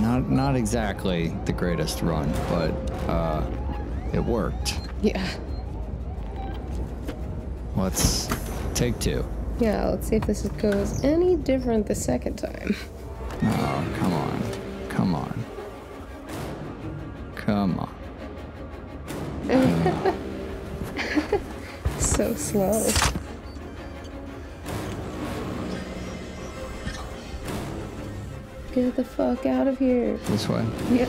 not exactly the greatest run, but it worked. Yeah. Let's take 2. Yeah, let's see if this goes any different the second time. Oh, come on. Come on. Come on. So slow. Get the fuck out of here. This way? Yeah.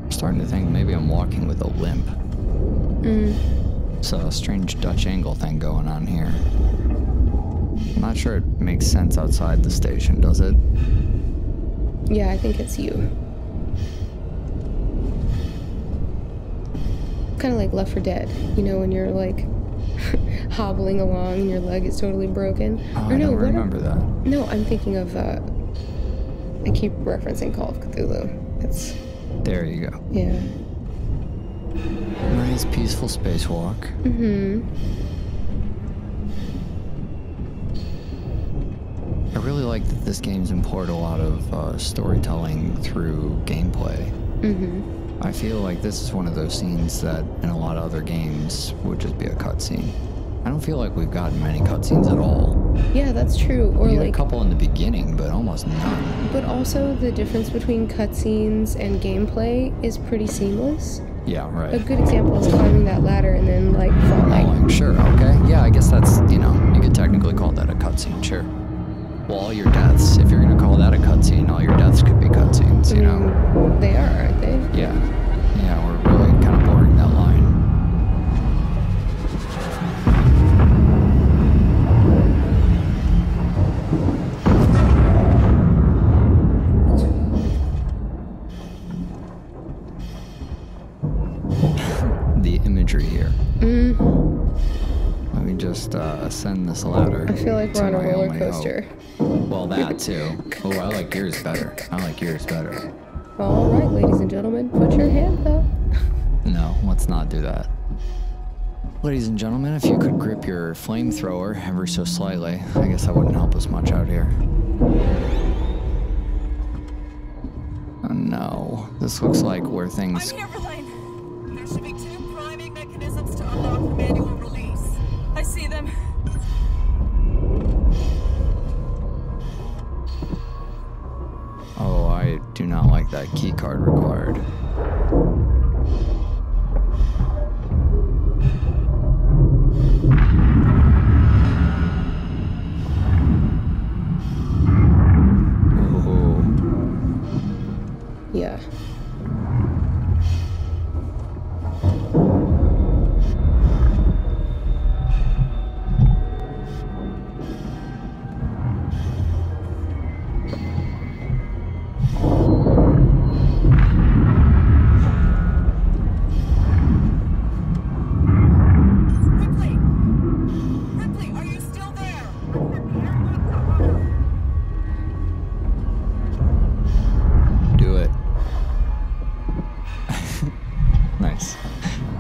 Starting to think maybe I'm walking with a limp. It's a strange Dutch angle thing going on here. I'm not sure it makes sense outside the station, does it? Yeah, I think it's you. Kind of like Left 4 Dead, you know, when you're like hobbling along and your leg is totally broken. Oh, I don't remember that. No, I'm thinking of, I keep referencing Call of Cthulhu. It's... There you go. Yeah. Nice peaceful spacewalk. Mm-hmm. I really like that this game's import a lot of storytelling through gameplay. Mm-hmm. I feel like this is one of those scenes that in a lot of other games would just be a cutscene. I don't feel like we've gotten many cutscenes at all. Yeah, that's true. Or We had like a couple in the beginning, but almost none. But also the difference between cutscenes and gameplay is pretty seamless. Yeah, right. A good example is climbing that ladder and then like falling. Falling, sure, okay. Yeah, I guess that's, you know, you could technically call that a cutscene, sure. Well, all your deaths, if you're gonna call that a cutscene, all your deaths could be cutscenes, you know? They are, aren't they? Yeah. Yeah, we're really kind of blurring that line. The imagery here. Let me just ascend this ladder. I feel like we're on a roller coaster. Well, that too. Oh, I like yours better. I like yours better. All right, ladies and gentlemen, put your hands up. No, let's not do that. Ladies and gentlemen, if you could grip your flamethrower ever so slightly, I guess that wouldn't help us much out here. Oh no, this looks like where things... I'm here, Verlaine. There should be 2 priming mechanisms to unlock the manual release. I see them. Oh, I do not like that key card required. Yeah. Ripley, are you still there? Do it. Nice.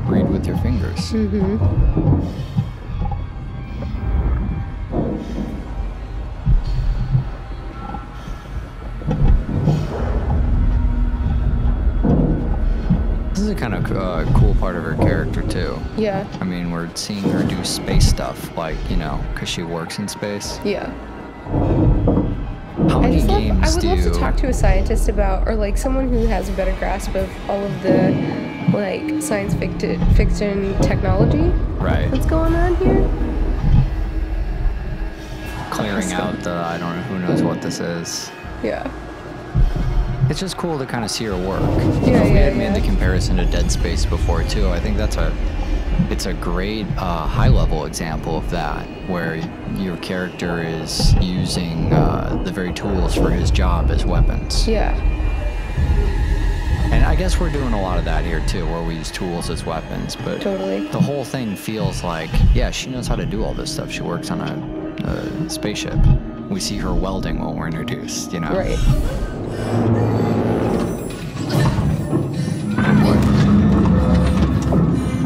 Read with your fingers. Mm-hmm. This is a kind of cool part of her character, too. Yeah. I mean, we're seeing her do space stuff, like, you know, because she works in space. Yeah. How many games I would love to talk to a scientist about, or like someone who has a better grasp of all of the like science fiction technology Right. that's going on here. Clearing out the, I don't know, who knows what this is. Yeah. It's just cool to kind of see her work. Yeah, We yeah, had made the yeah. comparison to Dead Space before, too. I think it's a great high-level example of that, where your character is using the very tools for his job as weapons. Yeah. And I guess we're doing a lot of that here too, where we use tools as weapons, but Totally. the whole thing feels like, yeah, she knows how to do all this stuff. She works on a spaceship. We see her welding when we're introduced, you know? Right.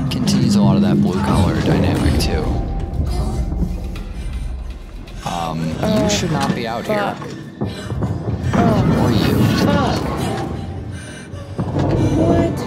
Continues a lot of that blue-collar dynamic too. You should not be out here. Or you. Fuck. What?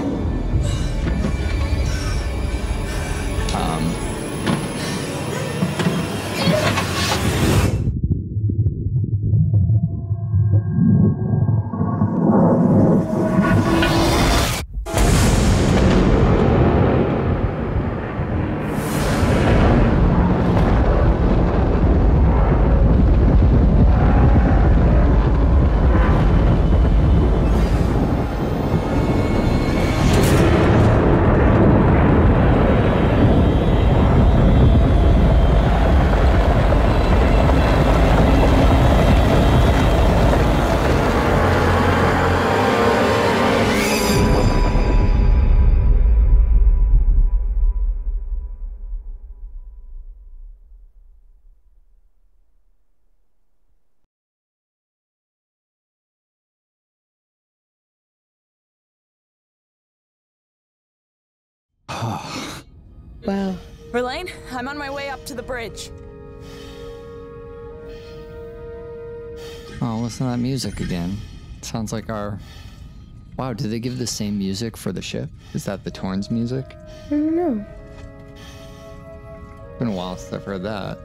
Wow. Verlaine, I'm on my way up to the bridge. Oh, listen to that music again. Sounds like our... Wow, did they give the same music for the ship? Is that the Torn's music? I don't know. It's been a while since I've heard that.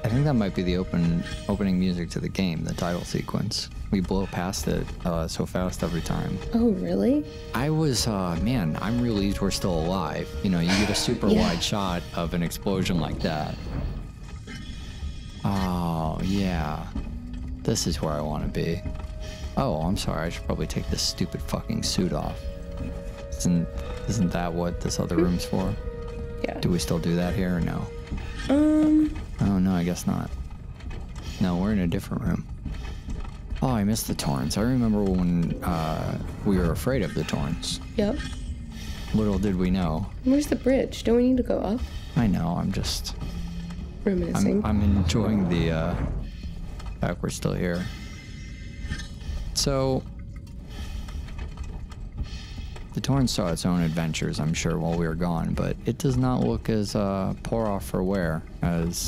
I think that might be the opening music to the game, the title sequence. We blow past it so fast every time. Oh, really? I was, man, I'm relieved we're still alive. You know, you get a super wide shot of an explosion like that. Oh, yeah. This is where I want to be. Oh, I'm sorry, I should probably take this stupid fucking suit off. Isn't that what this other room's for? Yeah. Do we still do that here or no? Oh, no, I guess not. No, we're in a different room. Oh, I missed the Torns. I remember when we were afraid of the Torns. Yep. Little did we know. Where's the bridge? Don't we need to go up? I know, I'm just... Reminiscing. I'm enjoying the fact we're still here. So... The Torn saw its own adventures, I'm sure, while we were gone, but it does not look as poor off for wear as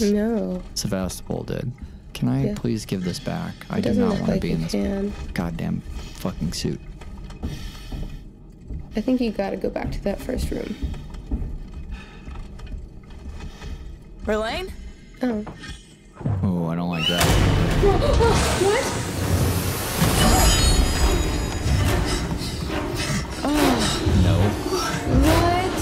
Sevastopol did. Can I please give this back? I do not want to be in this goddamn fucking suit. I think you gotta go back to that first room. Verlaine? Oh. Oh, I don't like that. What? No. What?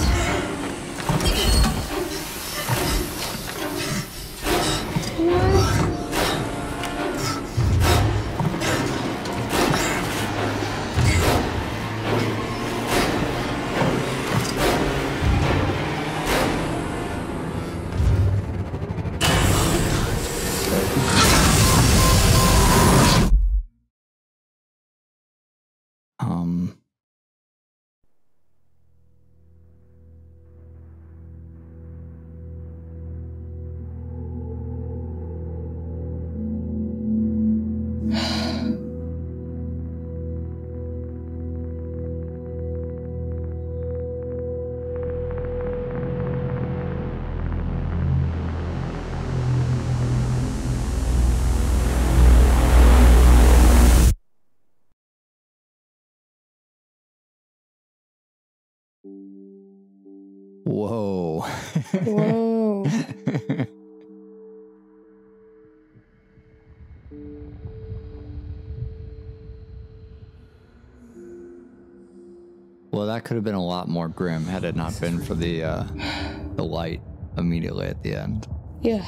Whoa. Whoa. Well, that could have been a lot more grim had it not been for the light immediately at the end. Yeah.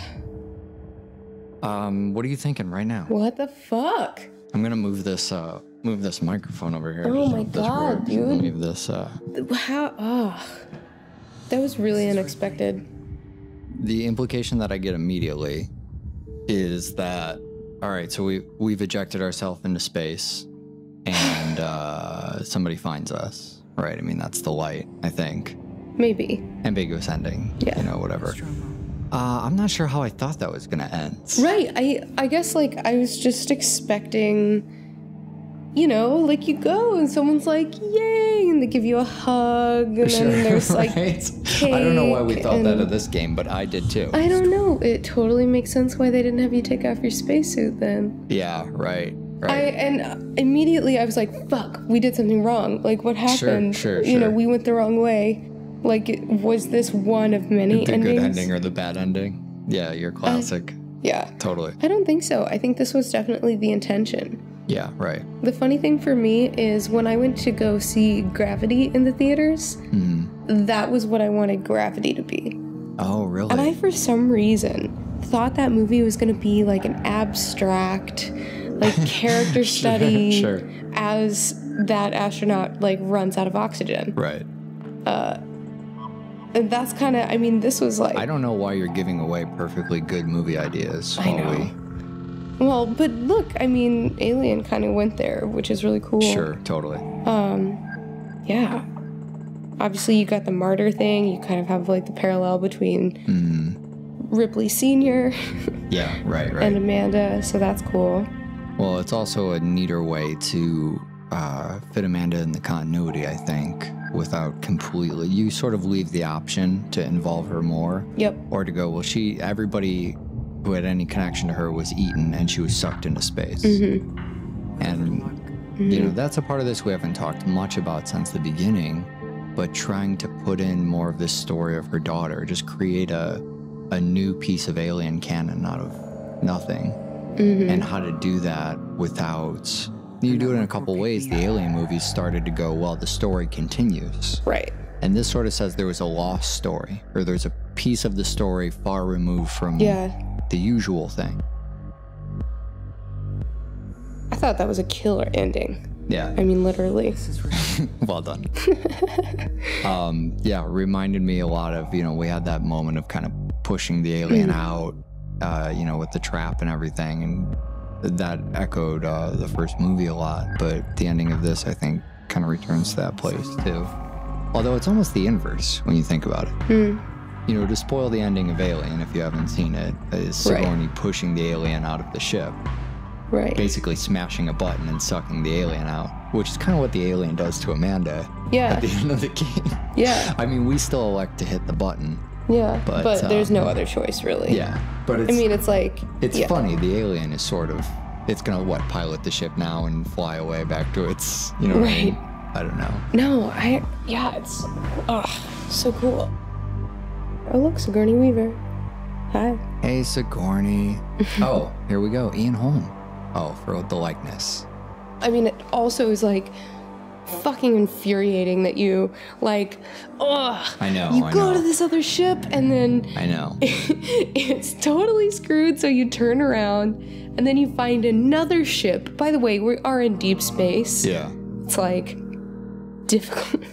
What are you thinking right now? What the fuck? I'm gonna move this microphone over here. Oh my god, dude. Move this. How? Oh, that was really unexpected. The implication that I get immediately is that, all right, so we've ejected ourselves into space, and and somebody finds us, right? I mean, that's the light, I think. Maybe. Ambiguous ending. Yeah. You know, whatever. I'm not sure how I thought that was gonna end. Right. I guess, like, I was just expecting, you know, like, you go and someone's like, yay, and they give you a hug, and then there's, like, right? cake. I don't know why we thought that of this game, but I did too. I don't know. It totally makes sense why they didn't have you take off your spacesuit then. Yeah, right. Right. And immediately I was like, fuck, we did something wrong. Like, what happened? Sure. You know, we went the wrong way. Like, was this one of many the endings? good ending or the bad ending? Yeah, your classic. Yeah. Totally. I don't think so. I think this was definitely the intention. Yeah, right. The funny thing for me is when I went to go see Gravity in the theaters, that was what I wanted Gravity to be. Oh, really? And I, for some reason, thought that movie was going to be like an abstract, like, character study as that astronaut, like, runs out of oxygen. Right. And that's kind of, I mean, this was like... I don't know why you're giving away perfectly good movie ideas. I know. Well, but look, I mean, Alien kind of went there, which is really cool. Sure, totally. Yeah. Obviously, you got the martyr thing. You kind of have, like, the parallel between Ripley Sr. Yeah, right. and Amanda, so that's cool. Well, it's also a neater way to fit Amanda in the continuity, I think, without completely... You sort of leave the option to involve her more. Yep. Or to go, well, everybody who had any connection to her was eaten and she was sucked into space. And, you know, that's a part of this we haven't talked much about since the beginning, but trying to put in more of this story of her daughter, just create a new piece of Alien canon out of nothing. And how to do that without... You do it in a couple ways. The Alien movies started to go, well, the story continues. Right. And this sort of says there was a lost story, or there's a piece of the story far removed from the usual thing. I thought that was a killer ending. Yeah. I mean, literally. Well done. Yeah, reminded me a lot of, you know, we had that moment of kind of pushing the alien out, you know, with the trap and everything, and that echoed the first movie a lot, but the ending of this, I think, kind of returns to that place too. Although it's almost the inverse when you think about it. You know, to spoil the ending of Alien, if you haven't seen it, is Sigourney pushing the alien out of the ship. Right. Basically smashing a button and sucking the alien out, which is kind of what the alien does to Amanda at the end of the game. Yeah. I mean, we still elect to hit the button. Yeah, but there's no other choice, really. Yeah, but it's... I mean, it's like... It's funny, the alien is sort of... It's gonna, pilot the ship now and fly away back to its... You know what I mean? I don't know. No, it's... so cool. Oh, look, Sigourney Weaver. Hi. Hey, Sigourney. Oh, here we go. Ian Holm. Oh, for the likeness. I mean, it also is, like... fucking infuriating that you, like, I know. You go to this other ship and then I know it's totally screwed. So you turn around and then you find another ship. By the way, we are in deep space. Yeah, it's like difficult.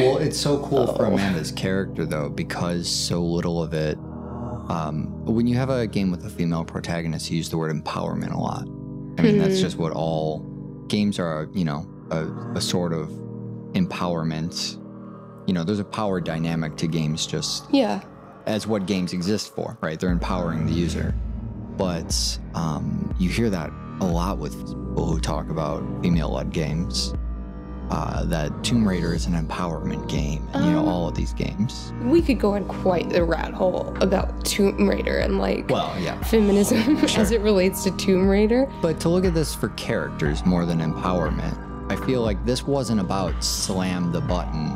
Well, it's so cool for Amanda's character though, because so little of it. When you have a game with a female protagonist, you use the word empowerment a lot. I mean, that's just what all games are. You know. A sort of empowerment. You know, there's a power dynamic to games just as what games exist for, right? They're empowering the user. But you hear that a lot with people who talk about female-led games. That Tomb Raider is an empowerment game, and, you know, all of these games. We could go in quite the rat hole about Tomb Raider and, like, feminism as it relates to Tomb Raider. But to look at this for characters more than empowerment, I feel like this wasn't about slam the button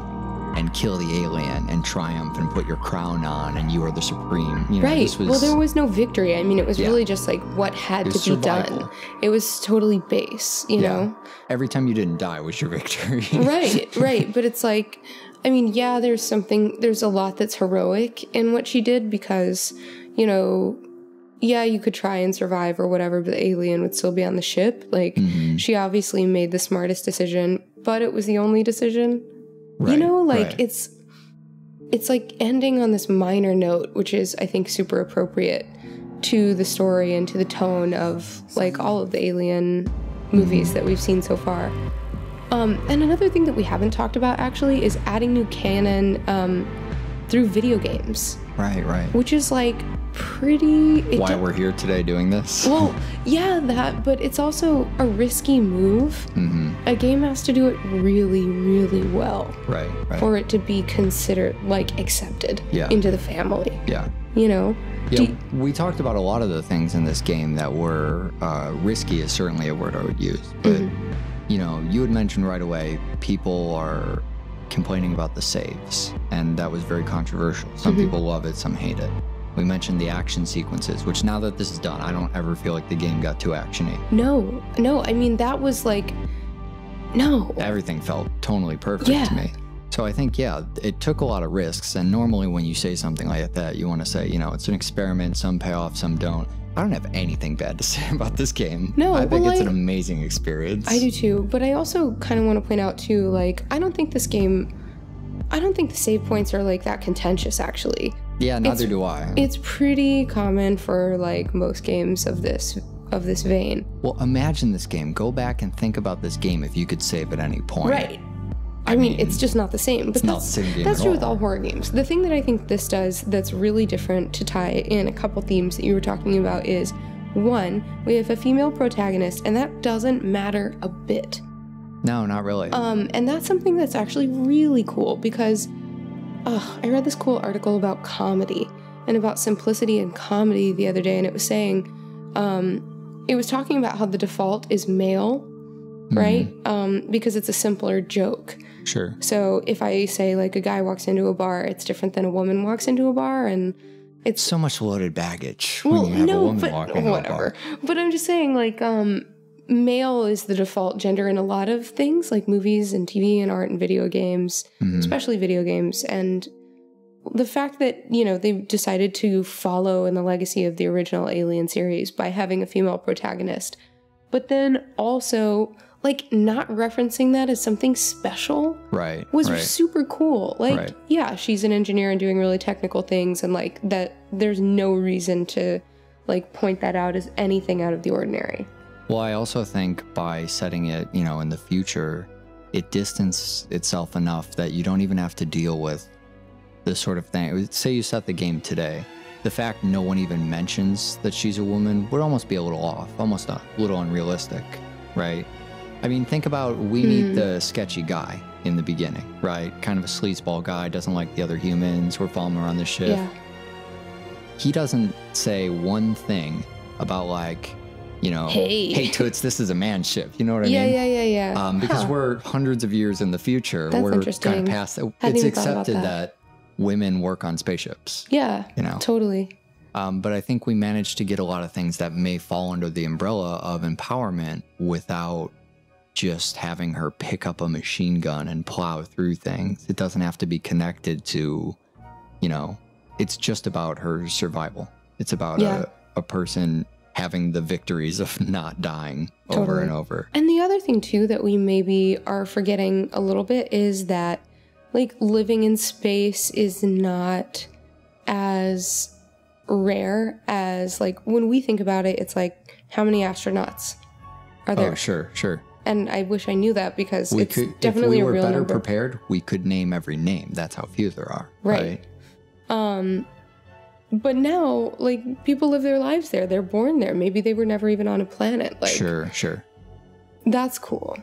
and kill the alien and triumph and put your crown on and you are the supreme. You know, right. Well, there was no victory. I mean, it was really just like what had to be done. It was totally base, you know? Every time you didn't die was your victory. Right. But it's like, I mean, there's a lot that's heroic in what she did because, you know, you could try and survive or whatever, but the alien would still be on the ship. Like, she obviously made the smartest decision, but it was the only decision. Right, you know, like, it's like ending on this minor note, which is, I think, super appropriate to the story and to the tone of, like, all of the Alien movies that we've seen so far. And another thing that we haven't talked about actually is adding new canon through video games. Right. Which is like pretty... Why we're here today doing this? Well, yeah, that, but it's also a risky move. A game has to do it really, really well. Right. For it to be considered, like, accepted into the family. Yeah. You know? Yeah, we talked about a lot of the things in this game that were risky is certainly a word I would use. But, you know, you had mentioned right away people are complaining about the saves, and that was very controversial. Some people love it, some hate it. We mentioned the action sequences, which now that this is done, I don't ever feel like the game got too actiony. No, I mean, that was like, no. Everything felt totally perfect to me. So I think, yeah, it took a lot of risks, and normally when you say something like that, you want to say, you know, it's an experiment, some pay off, some don't. I don't have anything bad to say about this game. No, I think it's an amazing experience. I do too, but I also kind of want to point out too, like, I don't think the save points are like that contentious actually. Yeah, neither do I. It's pretty common for like most games of this vein. Well, imagine this game. Go back and think about this game if you could save at any point. Right. I mean, it's just not the same. But that's true with all horror games. The thing that I think this does that's really different, to tie in a couple themes that you were talking about, is one, we have a female protagonist, and that doesn't matter a bit. No, not really. And that's something that's actually really cool because I read this cool article about comedy and about simplicity in comedy the other day, and it was saying, it was talking about how the default is male, right? Because it's a simpler joke. Sure. So if I say like a guy walks into a bar, it's different than a woman walks into a bar, and it's so much loaded baggage when you have a woman walking into a bar. But I'm just saying, like, male is the default gender in a lot of things, like movies and TV and art and video games, especially video games. And the fact that, you know, they've decided to follow in the legacy of the original Alien series by having a female protagonist, but then also like not referencing that as something special was super cool. Like, yeah, she's an engineer and doing really technical things, and like that there's no reason to like point that out as anything out of the ordinary. Well, I also think by setting it, you know, in the future, it distances itself enough that you don't even have to deal with this sort of thing. Say you set the game today, the fact no one even mentions that she's a woman would almost be a little off, almost a little unrealistic, right? I mean, think about, we meet the sketchy guy in the beginning, right? Kind of a sleazeball guy, doesn't like the other humans, we're following him around the ship. Yeah. He doesn't say one thing about like, you know, hey Toots, this is a man ship. You know what I mean? Yeah. Because we're hundreds of years in the future. That's we're interesting. kind of past it. It's accepted that women work on spaceships. Yeah, you know, totally. But I think we managed to get a lot of things that may fall under the umbrella of empowerment without just having her pick up a machine gun and plow through things. It doesn't have to be connected to, you know, it's just about her survival. It's about a person having the victories of not dying over and over. And the other thing too that we maybe are forgetting a little bit is that like living in space is not as rare as like when we think about it. It's like, how many astronauts are there? Oh, sure. And I wish I knew that because we it's could, definitely if we a real were better number. prepared, we could name every name. That's how few there are. Right. But now, like, people live their lives there. They're born there. Maybe they were never even on a planet. Like, Sure. That's cool.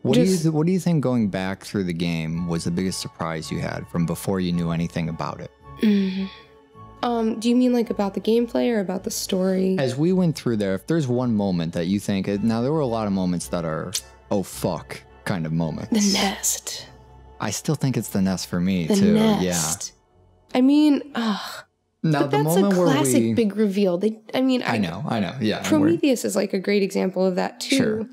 What do you think going back through the game was the biggest surprise you had from before you knew anything about it? Do you mean like about the gameplay or about the story? As we went through there, if there's one moment that you think, now there were a lot of moments that are, oh fuck, kind of moments. The nest. I still think it's the nest for me the too. Nest. Yeah. I mean, now but the that's a moment classic big reveal. I know. Yeah. Prometheus is like a great example of that too. Sure.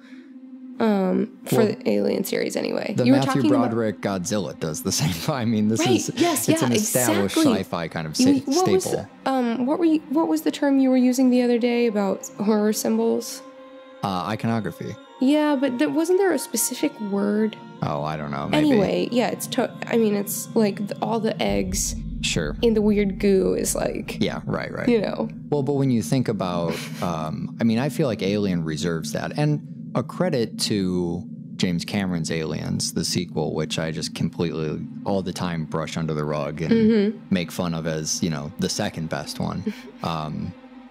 For the Alien series anyway. The Matthew Broderick Godzilla does the same. I mean, this is it's an established sci-fi kind of staple. What was the term you were using the other day about horror symbols? Iconography. Yeah, but wasn't there a specific word? Oh, I don't know. Maybe. Anyway, yeah, it's like all the eggs. Sure. In the weird goo is like... Yeah, right. You know. Well, but when you think about... I feel like Alien reserves that. And a credit to James Cameron's Aliens, the sequel, which I just completely all the time brush under the rug and make fun of as, you know, the second best one.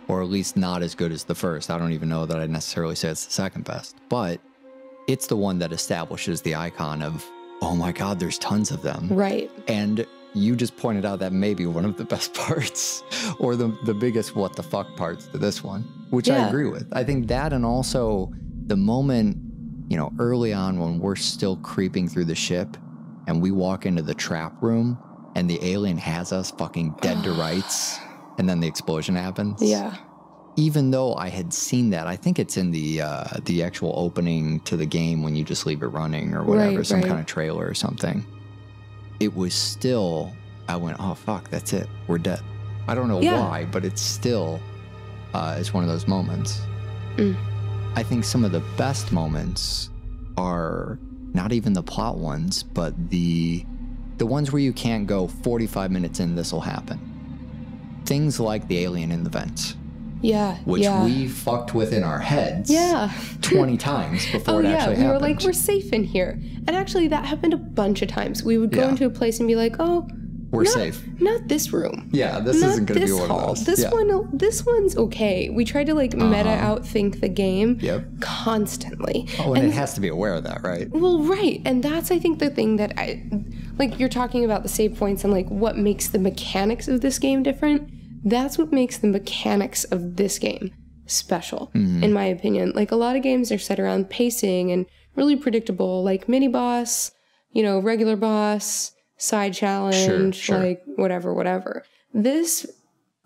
Or at least not as good as the first. I don't even know that I'd necessarily say it's the second best, but it's the one that establishes the icon of, oh my God, there's tons of them. Right. And you just pointed out that maybe one of the best parts or the biggest what the fuck parts to this one, which I agree with. I think that, and also the moment, you know, early on when we're still creeping through the ship and we walk into the trap room and the alien has us fucking dead to rights and then the explosion happens. Yeah. Even though I had seen that, I think it's in the actual opening to the game when you just leave it running or whatever, some kind of trailer or something. It was still, I went, oh fuck, that's it, we're dead. I don't know why, but it's still, it's one of those moments. I think some of the best moments are not even the plot ones, but the ones where you can't go 45 minutes in, this will happen. Things like the alien in the vents. Yeah. Which we fucked with in our heads 20 times before it actually happened. We were like, we're safe in here. And actually that happened a bunch of times. We would go into a place and be like, oh, we're safe. Not this room. Yeah, this isn't going to be one of those. This one's okay. We tried to like meta outthink the game constantly. Oh, and it has to be aware of that, right? Well, right. And that's, I think, the thing that like you're talking about the save points and like what makes the mechanics of this game different. That's what makes the mechanics of this game special, in my opinion. Like a lot of games are set around pacing and really predictable, like mini boss, you know, regular boss, side challenge, like whatever. This,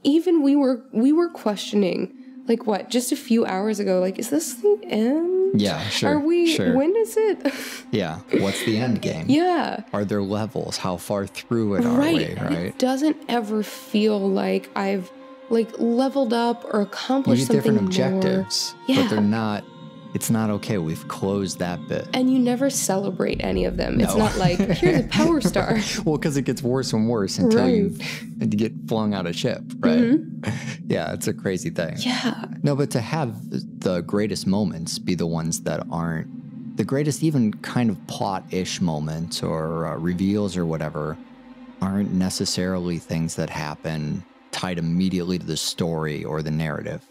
even we were questioning, like what, just a few hours ago, like, is this the end? Yeah, sure. Are we, when is it? Yeah, what's the end game? Yeah. Are there levels? How far through it are we, right? It doesn't ever feel like I've like leveled up or accomplished something different objectives, but they're not, it's not okay. We've closed that bit. And you never celebrate any of them. It's not like, here's a power star. Well, because it gets worse and worse until you get flung out of ship, right? Yeah, it's a crazy thing. Yeah. No, but to have the greatest moments be the ones that aren't the greatest, even kind of plot-ish moments or reveals or whatever, aren't necessarily things that happen tied immediately to the story or the narrative.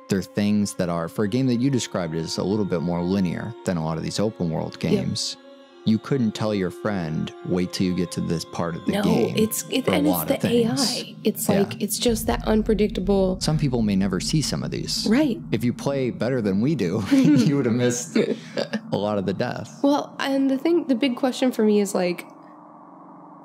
They're things that are, for a game that you described as a little bit more linear than a lot of these open world games, you couldn't tell your friend, wait till you get to this part of the game. No, it's the AI. It's like, it's just that unpredictable. Some people may never see some of these. Right. If you play better than we do, you would have missed a lot of the death. Well, and the big question for me is like,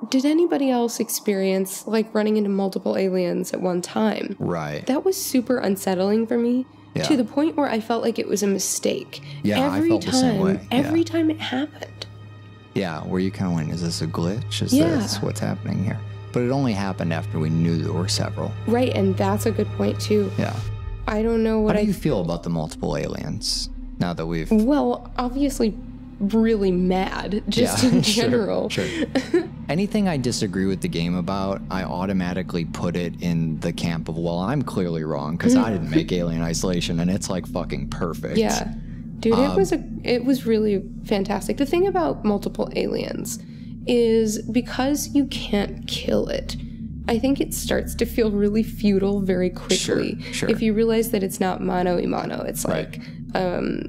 did anybody else experience like running into multiple aliens at one time? Right. That was super unsettling for me to the point where I felt like it was a mistake. Yeah, I felt the same way. Every time it happened. Yeah, where you kind of went, is this a glitch? Is this what's happening here? But it only happened after we knew there were several. Right, and that's a good point too. Yeah. I don't know what How do you feel about the multiple aliens now that we've... Well, obviously really mad, just in general. Sure. Anything I disagree with the game about, I automatically put it in the camp of, well, I'm clearly wrong because I didn't make Alien Isolation and it's like fucking perfect. Yeah. Dude, it was really fantastic. The thing about multiple aliens is because you can't kill it, I think it starts to feel really futile very quickly. Sure. If you realize that it's not mano a mano, it's like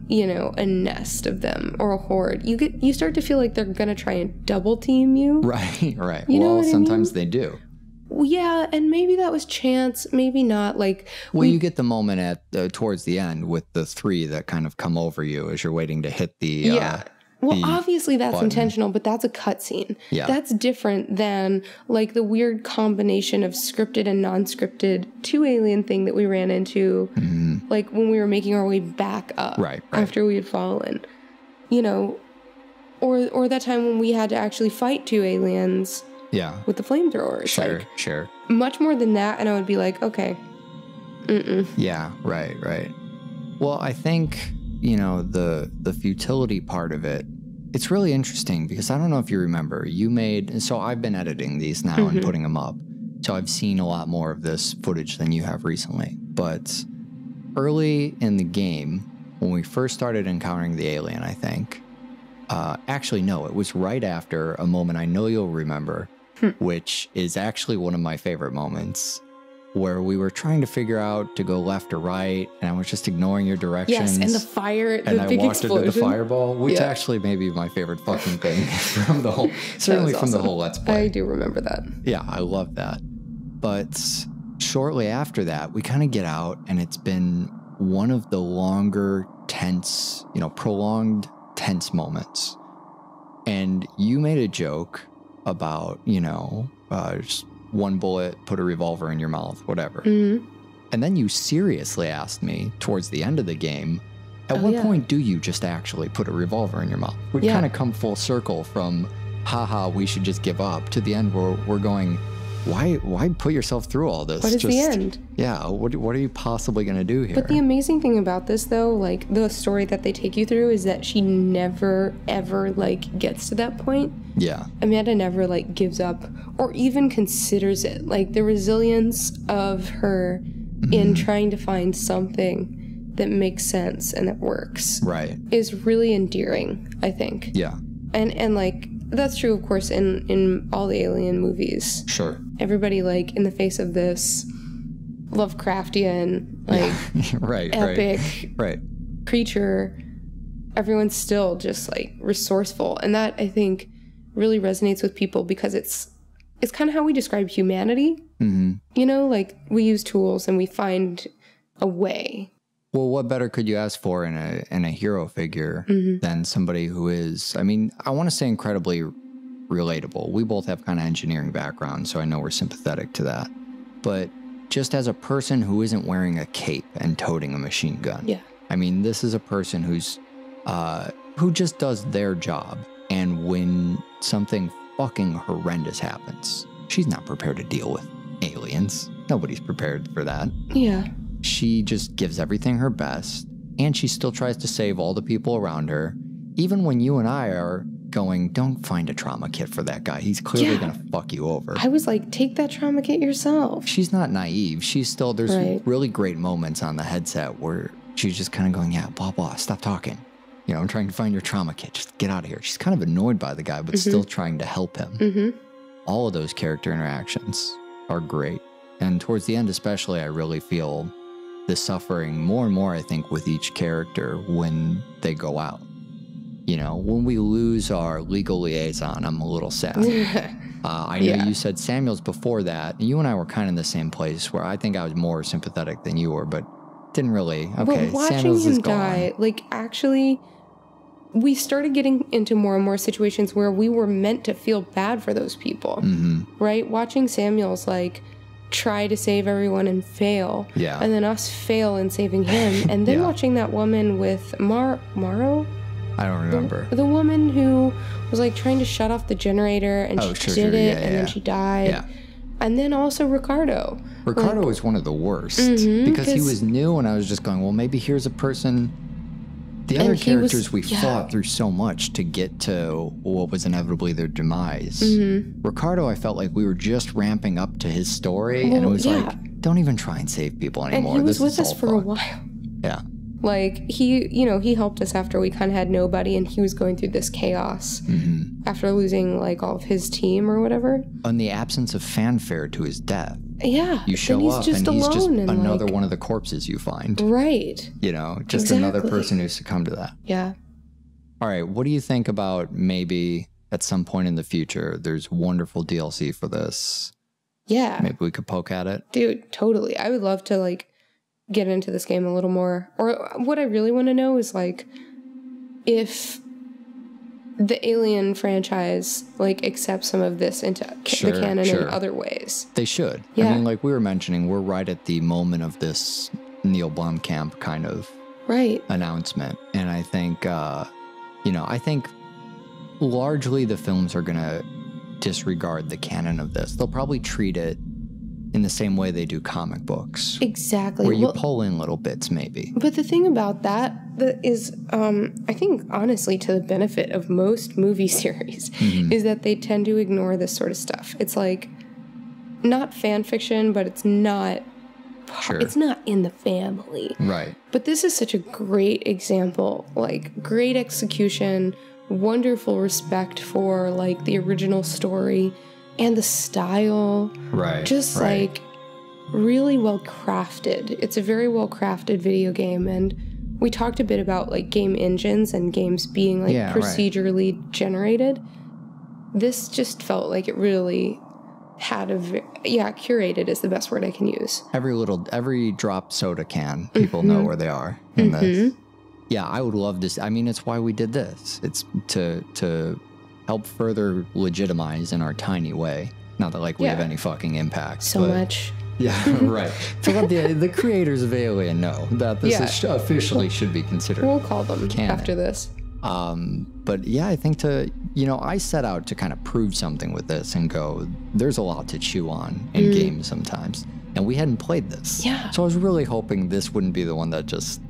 you know, a nest of them or a horde. You start to feel like they're gonna try and double team you. Right. You know what sometimes I mean? They do. Well, yeah, and maybe that was chance, maybe not. Like, you get the moment at towards the end with the three that kind of come over you as you're waiting to hit the well, obviously that's button. intentional, but that's a cutscene. Yeah. That's different than like the weird combination of scripted and non-scripted 2 alien thing that we ran into, like when we were making our way back up after we had fallen, you know, or that time when we had to actually fight 2 aliens. Yeah. With the flamethrowers. Sure. Much more than that, and I would be like, okay. Yeah, right. Well, I think, you know, the futility part of it, it's really interesting because I don't know if you remember, so I've been editing these now and putting them up. So I've seen a lot more of this footage than you have recently. But early in the game, when we first started encountering the alien, I think, Actually, no, it was right after a moment I know you'll remember, which is actually one of my favorite moments, where we were trying to figure out to go left or right, and I was just ignoring your directions. Yes, and the fire, and the big I walked explosion. into the fireball, which actually may be my favorite fucking thing from the whole, certainly from the whole Let's Play. I do remember that. Yeah, I love that. But shortly after that, we kind of get out, and it's been one of the longer, tense, prolonged tense moments. And you made a joke about, just one bullet, put a revolver in your mouth, whatever. And then you seriously asked me towards the end of the game, at what point do you just actually put a revolver in your mouth? We kind of come full circle from, haha, we should just give up, to the end where we're going, why put yourself through all this? What is the end? Yeah, what are you possibly going to do here? But the amazing thing about this, though, like, the story that they take you through is that she never, ever, like, gets to that point. Yeah. Amanda never, like, gives up or even considers it. Like, the resilience of her in trying to find something that makes sense and that works. Right. Is really endearing, I think. Yeah. And like, that's true, of course, in all the Alien movies. Sure. Everybody, like, in the face of this Lovecraftian, like, epic creature, everyone's still just, like, resourceful. And that, I think, really resonates with people because it's kind of how we describe humanity. Like, we use tools and we find a way. Well, what better could you ask for in a hero figure than somebody who is, I mean, I want to say incredibly relatable. We both have kind of engineering backgrounds, so I know we're sympathetic to that. But just as a person who isn't wearing a cape and toting a machine gun. Yeah. I mean, this is a person who just does their job. And when something fucking horrendous happens, she's not prepared to deal with aliens. Nobody's prepared for that. Yeah. She just gives everything her best, and she still tries to save all the people around her, even when you and I are going, don't find a trauma kit for that guy. He's clearly going to fuck you over. I was like, take that trauma kit yourself. She's not naive. She's still, there's really great moments on the headset where she's just kind of going, yeah, blah, blah, stop talking. I'm trying to find your trauma kit. Just get out of here. She's kind of annoyed by the guy, but still trying to help him. All of those character interactions are great. And towards the end especially, I really feel the suffering more and more, I think, with each character when they go out. When we lose our legal liaison, I'm a little sad. I know you said Samuel's before that. You and I were kind of in the same place where I think I was more sympathetic than you were, but didn't really. Okay, but watching Samuel's him die, like, actually, we started getting into more and more situations where we were meant to feel bad for those people, right? Watching Samuel's, like, try to save everyone and fail, and then us fail in saving him, and then watching that woman with Morrow? I don't remember. The woman who was, like, trying to shut off the generator, and she did it, and then she died. Yeah. And then also Ricardo. Ricardo was one of the worst, because he was new, and I was just going, well, maybe here's a person. The other characters we fought through so much to get to what was inevitably their demise. Ricardo, I felt like we were just ramping up to his story, and it was like, don't even try and save people anymore. And he was with us for a while. Yeah. Like, he helped us after we kind of had nobody, and he was going through this chaos after losing, like, all of his team or whatever. In the absence of fanfare to his death. Yeah. You show up, and he's just another one of the corpses you find. Right. Just another person who succumbed to that. Yeah. All right, what do you think about maybe at some point in the future, there's wonderful DLC for this? Yeah. Maybe we could poke at it? Dude, totally. I would love to, like, get into this game a little more. Or what I really want to know is, like, if the Alien franchise, like, accepts some of this into the canon in other ways. They should. I mean, like we were mentioning, we're right at the moment of this Neil Blomkamp kind of announcement. And I think, I think largely the films are going to disregard the canon of this. They'll probably treat it in the same way they do comic books. Exactly. Where you pull in little bits, maybe. But the thing about that is, I think, honestly, to the benefit of most movie series, is that they tend to ignore this sort of stuff. It's like, not fan fiction, but it's not... It's not in the family. Right. But this is such a great example. Like, great execution, wonderful respect for like the original story and the style. Right. Just like really well crafted. It's a very well crafted video game, and we talked a bit about like game engines and games being like procedurally generated. This just felt like it really had curated is the best word I can use. Every drop soda can, people know where they are in this. Yeah, I would love this. I mean, it's why we did this. It's to help further legitimize in our tiny way. Not that like we have any fucking impact. So much. Yeah, right. To let the creators of Alien know that this officially should be considered. We'll call them canon after this. But yeah, I think I set out to kind of prove something with this and go, there's a lot to chew on in games sometimes. And we hadn't played this. Yeah. So I was really hoping this wouldn't be the one that just,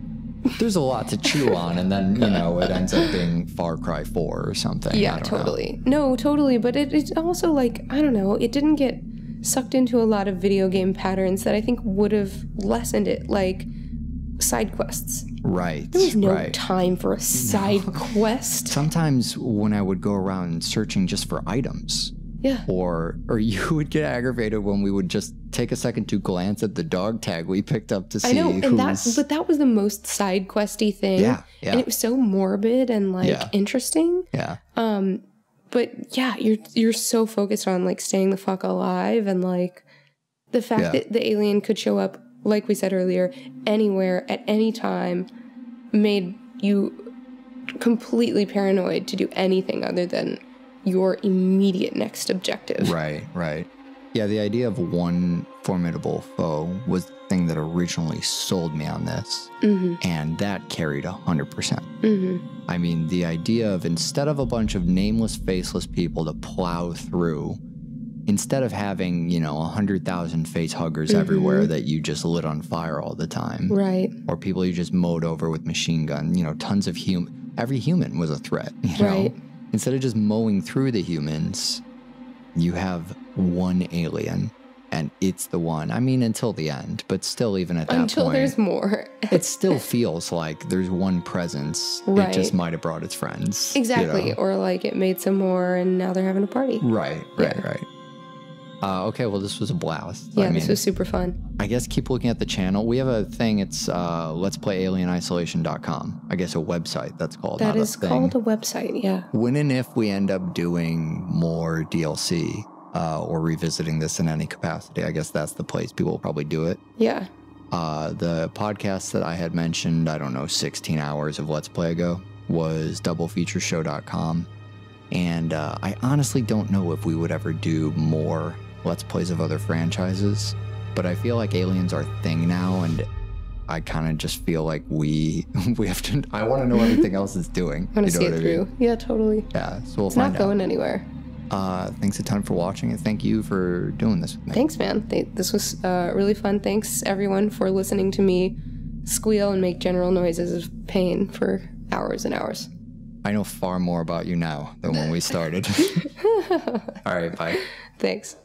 there's a lot to chew on, and then, it ends up being Far Cry 4 or something. Yeah, totally. No, totally. But it's also like, I don't know, it didn't get sucked into a lot of video game patterns that I think would have lessened it, like side quests. Right. There was no time for a side quest. Sometimes when I would go around searching just for items. Yeah. Or you would get aggravated when we would just take a second to glance at the dog tag we picked up to see. I know, and that was the most side questy thing. Yeah. And it was so morbid and like interesting. Yeah. But yeah, you're so focused on like staying the fuck alive, and like the fact that the alien could show up, like we said earlier, anywhere at any time, made you completely paranoid to do anything other than your immediate next objective. Right. Yeah, the idea of one formidable foe was the thing that originally sold me on this. And that carried 100%. I mean, the idea of, instead of a bunch of nameless, faceless people to plow through, instead of having, 100,000 face huggers everywhere that you just lit on fire all the time. Right. Or people you just mowed over with machine gun, tons of every human was a threat, Right. Instead of just mowing through the humans, you have one alien, and it's the one. I mean, until the end, but still, even at that point. Until there's more. It still feels like there's one presence. Right. It just might have brought its friends. Exactly. Or like it made some more and now they're having a party. Right. Okay, well, this was a blast. Yeah, this was super fun. I guess keep looking at the channel. We have a thing. It's let's play alienisolation.com. I guess a website that's called. That is called a website, yeah. When and if we end up doing more DLC or revisiting this in any capacity, I guess that's the place people will probably do it. Yeah. The podcast that I had mentioned, 16 hours of Let's Play ago, was doublefeatureshow.com. And I honestly don't know if we would ever do more Let's Plays of other franchises, but I feel like Alien's our thing now, and I kind of just feel like we have to. I want to know everything else it's doing. I want to see it through. Yeah, totally. Yeah, so we'll it's find out. It's not going anywhere. Thanks a ton for watching, and thank you for doing this with me. Thanks, man. This was really fun. Thanks, everyone, for listening to me squeal and make general noises of pain for hours and hours. I know far more about you now than when we started. All right, bye. Thanks.